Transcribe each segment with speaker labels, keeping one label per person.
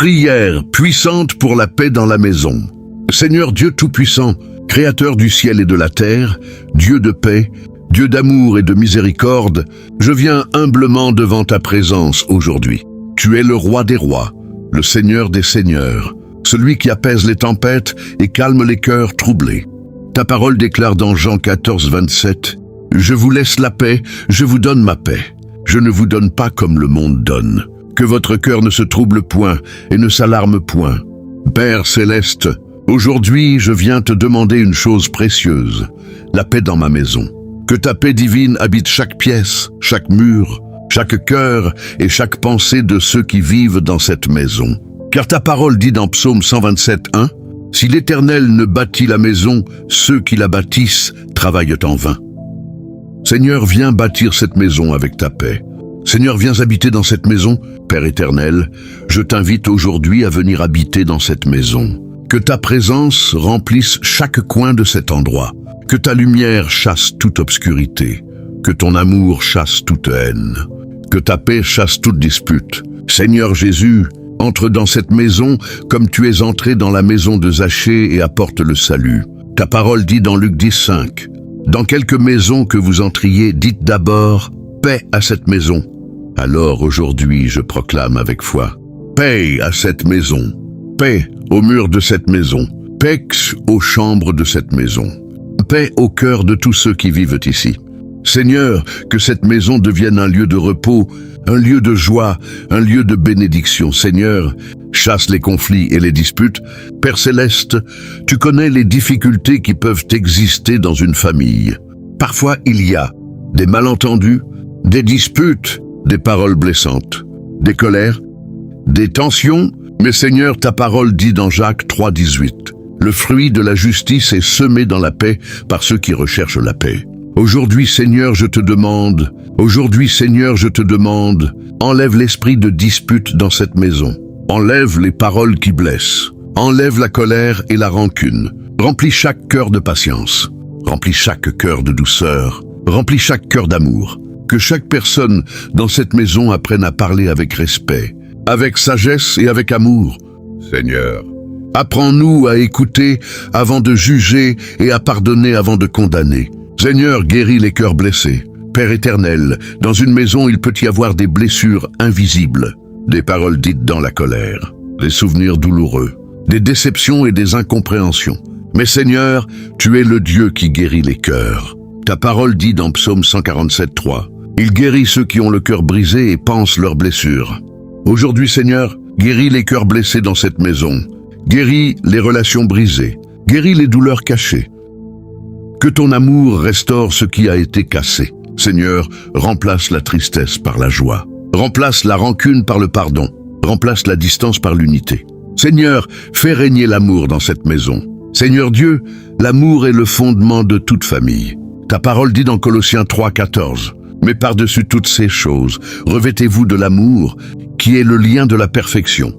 Speaker 1: Prière puissante pour la paix dans la maison. Seigneur Dieu Tout-Puissant, Créateur du ciel et de la terre, Dieu de paix, Dieu d'amour et de miséricorde, je viens humblement devant ta présence aujourd'hui. Tu es le roi des rois, le Seigneur des seigneurs, celui qui apaise les tempêtes et calme les cœurs troublés. Ta parole déclare dans Jean 14, 27, « Je vous laisse la paix, je vous donne ma paix. Je ne vous donne pas comme le monde donne. Que votre cœur ne se trouble point et ne s'alarme point. Père céleste, aujourd'hui je viens te demander une chose précieuse, la paix dans ma maison. Que ta paix divine habite chaque pièce, chaque mur, chaque cœur et chaque pensée de ceux qui vivent dans cette maison. Car ta parole dit dans Psaume 127, 1, « Si l'Éternel ne bâtit la maison, ceux qui la bâtissent travaillent en vain. » Seigneur, viens bâtir cette maison avec ta paix. Seigneur, viens habiter dans cette maison. Père éternel, je t'invite aujourd'hui à venir habiter dans cette maison. Que ta présence remplisse chaque coin de cet endroit. Que ta lumière chasse toute obscurité. Que ton amour chasse toute haine. Que ta paix chasse toute dispute. Seigneur Jésus, entre dans cette maison comme tu es entré dans la maison de Zachée et apporte le salut. Ta parole dit dans Luc 10, 5, « Dans quelque maison que vous entriez, dites d'abord « Paix à cette maison ». Alors aujourd'hui je proclame avec foi « Paix à cette maison, paix au mur de cette maison, paix aux chambres de cette maison, paix au cœur de tous ceux qui vivent ici. » Seigneur, que cette maison devienne un lieu de repos, un lieu de joie, un lieu de bénédiction. Seigneur, chasse les conflits et les disputes. Père céleste, tu connais les difficultés qui peuvent exister dans une famille. Parfois, il y a des malentendus, des disputes, des paroles blessantes, des colères, des tensions. Mais Seigneur, ta parole dit dans Jacques 3, 18, « Le fruit de la justice est semé dans la paix par ceux qui recherchent la paix. » Aujourd'hui, Seigneur, je te demande, enlève l'esprit de dispute dans cette maison. Enlève les paroles qui blessent. Enlève la colère et la rancune. Remplis chaque cœur de patience. Remplis chaque cœur de douceur. Remplis chaque cœur d'amour. Que chaque personne dans cette maison apprenne à parler avec respect, avec sagesse et avec amour. Seigneur, apprends-nous à écouter avant de juger et à pardonner avant de condamner. Seigneur, guéris les cœurs blessés. Père éternel, dans une maison, il peut y avoir des blessures invisibles, des paroles dites dans la colère, des souvenirs douloureux, des déceptions et des incompréhensions. Mais Seigneur, tu es le Dieu qui guérit les cœurs. Ta parole dit dans Psaume 147, 3, « Il guérit ceux qui ont le cœur brisé et pansent leurs blessures. » Aujourd'hui, Seigneur, guéris les cœurs blessés dans cette maison. Guéris les relations brisées. Guéris les douleurs cachées. Que ton amour restaure ce qui a été cassé. Seigneur, remplace la tristesse par la joie. Remplace la rancune par le pardon. Remplace la distance par l'unité. Seigneur, fais régner l'amour dans cette maison. Seigneur Dieu, l'amour est le fondement de toute famille. Ta parole dit dans Colossiens 3, 14, « Mais par-dessus toutes ces choses, revêtez-vous de l'amour, qui est le lien de la perfection. »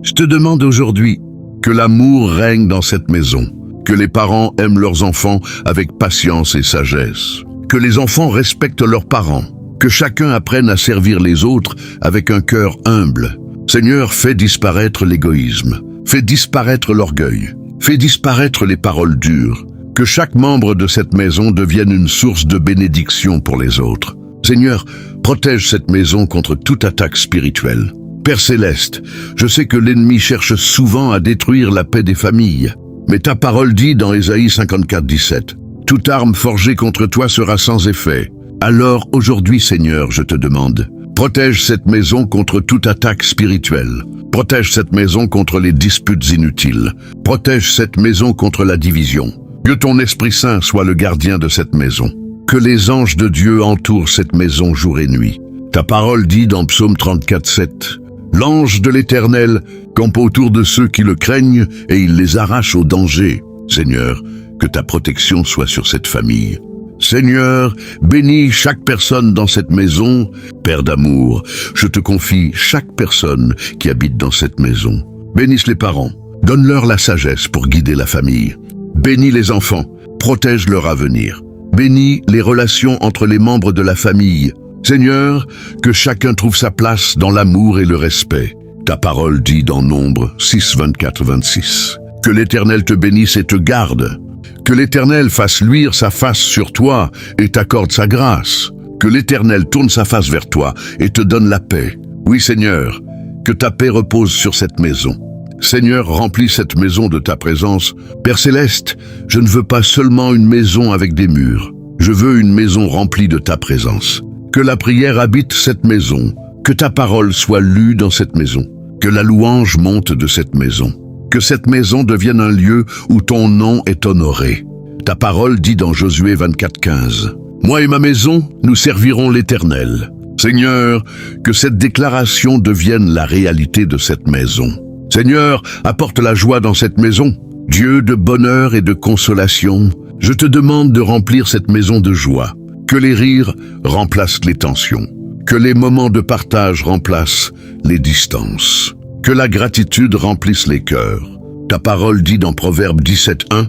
Speaker 1: Je te demande aujourd'hui que l'amour règne dans cette maison. Que les parents aiment leurs enfants avec patience et sagesse. Que les enfants respectent leurs parents. Que chacun apprenne à servir les autres avec un cœur humble. Seigneur, fais disparaître l'égoïsme. Fais disparaître l'orgueil. Fais disparaître les paroles dures. Que chaque membre de cette maison devienne une source de bénédiction pour les autres. Seigneur, protège cette maison contre toute attaque spirituelle. Père céleste, je sais que l'ennemi cherche souvent à détruire la paix des familles. Mais ta parole dit dans Ésaïe 54, 17, « Toute arme forgée contre toi sera sans effet. » Alors aujourd'hui, Seigneur, je te demande, protège cette maison contre toute attaque spirituelle. Protège cette maison contre les disputes inutiles. Protège cette maison contre la division. Que ton Esprit Saint soit le gardien de cette maison. Que les anges de Dieu entourent cette maison jour et nuit. Ta parole dit dans Psaume 34, 7, « L'ange de l'Éternel campe autour de ceux qui le craignent et il les arrache au danger. » Seigneur, que ta protection soit sur cette famille. Seigneur, bénis chaque personne dans cette maison. Père d'amour, je te confie chaque personne qui habite dans cette maison. Bénisse les parents, donne-leur la sagesse pour guider la famille. Bénis les enfants, protège leur avenir. Bénis les relations entre les membres de la famille. Seigneur, que chacun trouve sa place dans l'amour et le respect. Ta parole dit dans Nombre 6, 24-26. Que l'Éternel te bénisse et te garde. Que l'Éternel fasse luire sa face sur toi et t'accorde sa grâce. Que l'Éternel tourne sa face vers toi et te donne la paix. Oui, Seigneur, que ta paix repose sur cette maison. Seigneur, remplis cette maison de ta présence. Père Céleste, je ne veux pas seulement une maison avec des murs. Je veux une maison remplie de ta présence. Que la prière habite cette maison. Que ta parole soit lue dans cette maison. Que la louange monte de cette maison. Que cette maison devienne un lieu où ton nom est honoré. Ta parole dit dans Josué 24-15. Moi et ma maison, nous servirons l'Éternel. Seigneur, que cette déclaration devienne la réalité de cette maison. Seigneur, apporte la joie dans cette maison. Dieu de bonheur et de consolation, je te demande de remplir cette maison de joie. Que les rires remplacent les tensions. Que les moments de partage remplacent les distances. Que la gratitude remplisse les cœurs. Ta parole dit dans Proverbe 17:1.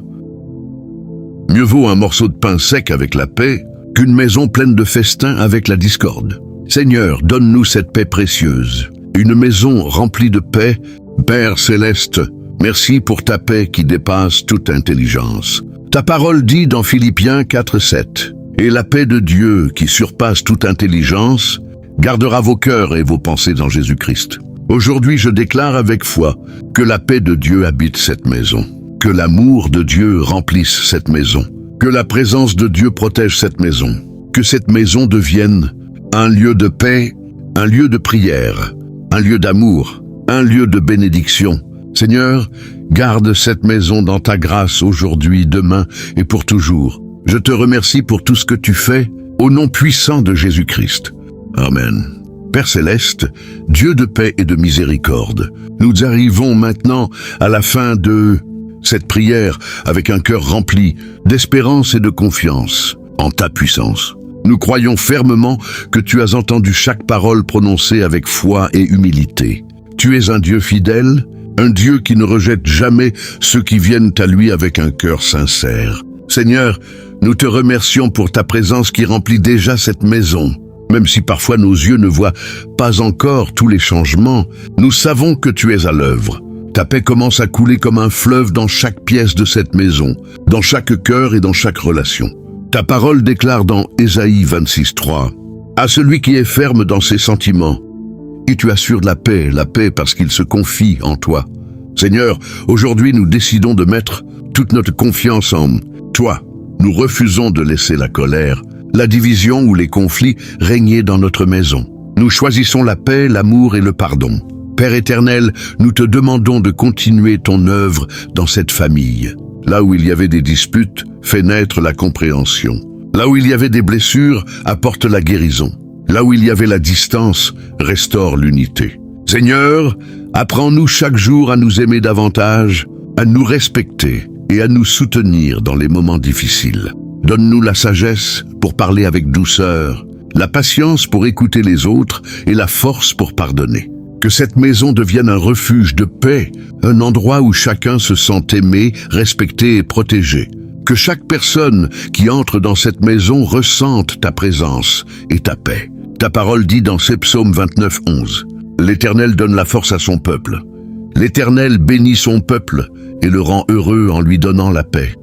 Speaker 1: Mieux vaut un morceau de pain sec avec la paix qu'une maison pleine de festins avec la discorde. Seigneur, donne-nous cette paix précieuse. Une maison remplie de paix. Père Céleste, merci pour ta paix qui dépasse toute intelligence. Ta parole dit dans Philippiens 4:7. Et la paix de Dieu qui surpasse toute intelligence gardera vos cœurs et vos pensées en Jésus-Christ. Aujourd'hui, je déclare avec foi que la paix de Dieu habite cette maison. Que l'amour de Dieu remplisse cette maison. Que la présence de Dieu protège cette maison. Que cette maison devienne un lieu de paix, un lieu de prière, un lieu d'amour, un lieu de bénédiction. Seigneur, garde cette maison dans ta grâce aujourd'hui, demain et pour toujours. Je te remercie pour tout ce que tu fais, au nom puissant de Jésus-Christ. Amen. Père Céleste, Dieu de paix et de miséricorde, nous arrivons maintenant à la fin de cette prière avec un cœur rempli d'espérance et de confiance en ta puissance. Nous croyons fermement que tu as entendu chaque parole prononcée avec foi et humilité. Tu es un Dieu fidèle, un Dieu qui ne rejette jamais ceux qui viennent à lui avec un cœur sincère. Seigneur, nous te remercions pour ta présence qui remplit déjà cette maison. Même si parfois nos yeux ne voient pas encore tous les changements, nous savons que tu es à l'œuvre. Ta paix commence à couler comme un fleuve dans chaque pièce de cette maison, dans chaque cœur et dans chaque relation. Ta parole déclare dans Ésaïe 26:3, « À celui qui est ferme dans ses sentiments, et tu assures la paix parce qu'il se confie en toi. » Seigneur, aujourd'hui nous décidons de mettre toute notre confiance en toi. Nous refusons de laisser la colère, la division ou les conflits régner dans notre maison. Nous choisissons la paix, l'amour et le pardon. Père éternel, nous te demandons de continuer ton œuvre dans cette famille. Là où il y avait des disputes, fais naître la compréhension. Là où il y avait des blessures, apporte la guérison. Là où il y avait la distance, restaure l'unité. Seigneur, apprends-nous chaque jour à nous aimer davantage, à nous respecter et à nous soutenir dans les moments difficiles. Donne-nous la sagesse pour parler avec douceur, la patience pour écouter les autres et la force pour pardonner. Que cette maison devienne un refuge de paix, un endroit où chacun se sent aimé, respecté et protégé. Que chaque personne qui entre dans cette maison ressente ta présence et ta paix. Ta parole dit dans ces psaumes 29:11, « L'Éternel donne la force à son peuple. L'Éternel bénit son peuple et le rend heureux en lui donnant la paix. »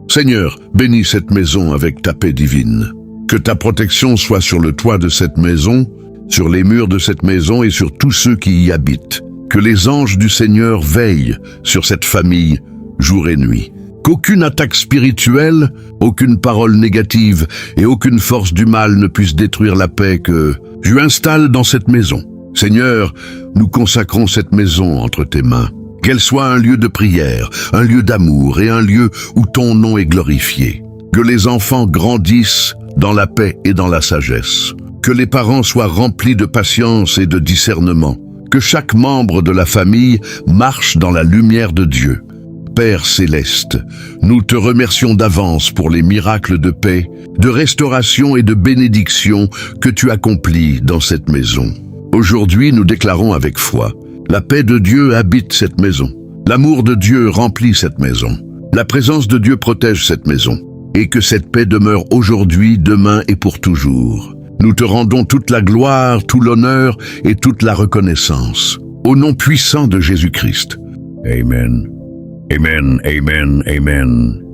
Speaker 1: Seigneur, bénis cette maison avec ta paix divine. Que ta protection soit sur le toit de cette maison, sur les murs de cette maison et sur tous ceux qui y habitent. Que les anges du Seigneur veillent sur cette famille jour et nuit. Qu'aucune attaque spirituelle, aucune parole négative et aucune force du mal ne puisse détruire la paix que tu installes dans cette maison. Seigneur, nous consacrons cette maison entre tes mains. Qu'elle soit un lieu de prière, un lieu d'amour et un lieu où ton nom est glorifié. Que les enfants grandissent dans la paix et dans la sagesse. Que les parents soient remplis de patience et de discernement. Que chaque membre de la famille marche dans la lumière de Dieu. Père céleste, nous te remercions d'avance pour les miracles de paix, de restauration et de bénédiction que tu accomplis dans cette maison. Aujourd'hui, nous déclarons avec foi, la paix de Dieu habite cette maison. L'amour de Dieu remplit cette maison. La présence de Dieu protège cette maison. Et que cette paix demeure aujourd'hui, demain et pour toujours. Nous te rendons toute la gloire, tout l'honneur et toute la reconnaissance. Au nom puissant de Jésus-Christ. Amen. Amen, amen, amen.